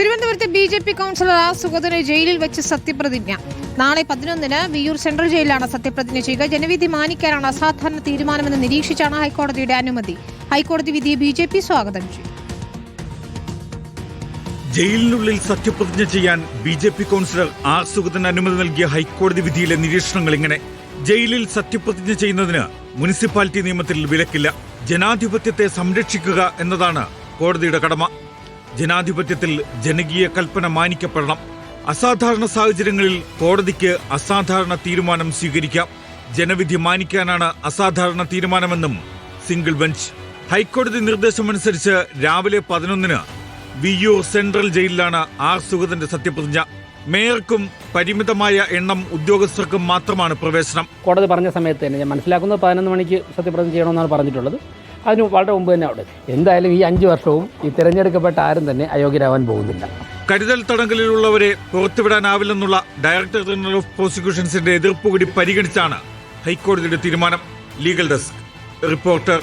തിരുവനന്തപുരത്തെ BJP councillor R സുഗതന് ജയിലിൽ വെച്ച് സത്യപ്രതിജ്ഞ. നാളെ 11-ന് വിയ്യൂർ സെൻട്രൽ ജയിലിലാണ് സത്യപ്രതിജ്ഞ ചെയ്യുക. ജനവിധി മാനിക്കാനാണ് അസാധാരണ തീരുമാനമെന്ന് നിരീക്ഷിച്ചാണ് ഹൈക്കോടതിയുടെ അനുമതി. ഹൈക്കോടതി വിധിയെ ബി.ജെ.പി സ്വാഗതം ചെയ്തു. ജയിലിനുള്ളിൽ സത്യപ്രതിജ്ഞ ചെയ്യാൻ ബി.ജെ.പി കൗൺസിലർ ആർ സുഗതന് അനുമതി നൽകിയ ഹൈക്കോടതി വിധിയിലെ നിരീക്ഷണങ്ങൾ ഇങ്ങനെ. ജയിലിൽ സത്യപ്രതിജ്ഞ ചെയ്യുന്നതിന് മുനിസിപ്പാലിറ്റി നിയമത്തിൽ വിലക്കില്ല. ജനാധിപത്യത്തെ സംരക്ഷിക്കുക എന്നതാണ് കോടതിയുടെ കടമ. ജനാധിപത്യത്തിൽ ജനകീയ കൽപ്പന മാനിക്കപ്പെടണം. അസാധാരണ സാഹചര്യങ്ങളിൽ കോടതിക്ക് അസാധാരണ തീരുമാനം സ്വീകരിക്കാം. ജനവിധി മാനിക്കാനാണ് അസാധാരണ തീരുമാനമെന്നും സിംഗിൾ ബെഞ്ച്. ഹൈക്കോടതി നിർദ്ദേശമനുസരിച്ച് രാവിലെ 11-ന് വിയ്യൂർ സെൻട്രൽ ജയിലിലാണ് ആർ സുഗതന്റെ സത്യപ്രതിജ്ഞ. മേയർക്കും പരിമിതമായ എണ്ണം ഉദ്യോഗസ്ഥർക്കും മാത്രമാണ് പ്രവേശനം. കോടതി പറഞ്ഞ സമയത്ത് തന്നെ ഞാൻ മനസ്സിലാക്കുന്നത് 11 മണിക്ക് സത്യപ്രതിജ്ഞ ചെയ്യണമെന്നാണ് പറഞ്ഞിട്ടുള്ളത്. അതിന് വളരെ മുമ്പ് തന്നെ അവിടെ എന്തായാലും ഈ 5 വർഷവും ഈ തിരഞ്ഞെടുക്കപ്പെട്ട ആരും തന്നെ അയോഗ്യരാവാൻ പോകുന്നില്ല. കരുതൽ തടങ്കലിലുള്ളവരെ പുറത്തുവിടാനാവില്ലെന്നുള്ള ഡയറക്ടർ ജനറൽ ഓഫ് പ്രോസിക്യൂഷൻസിന്റെ എതിർപ്പ് കൂടി പരിഗണിച്ചാണ് ഹൈക്കോടതിയുടെ തീരുമാനം. Legal desk reporter.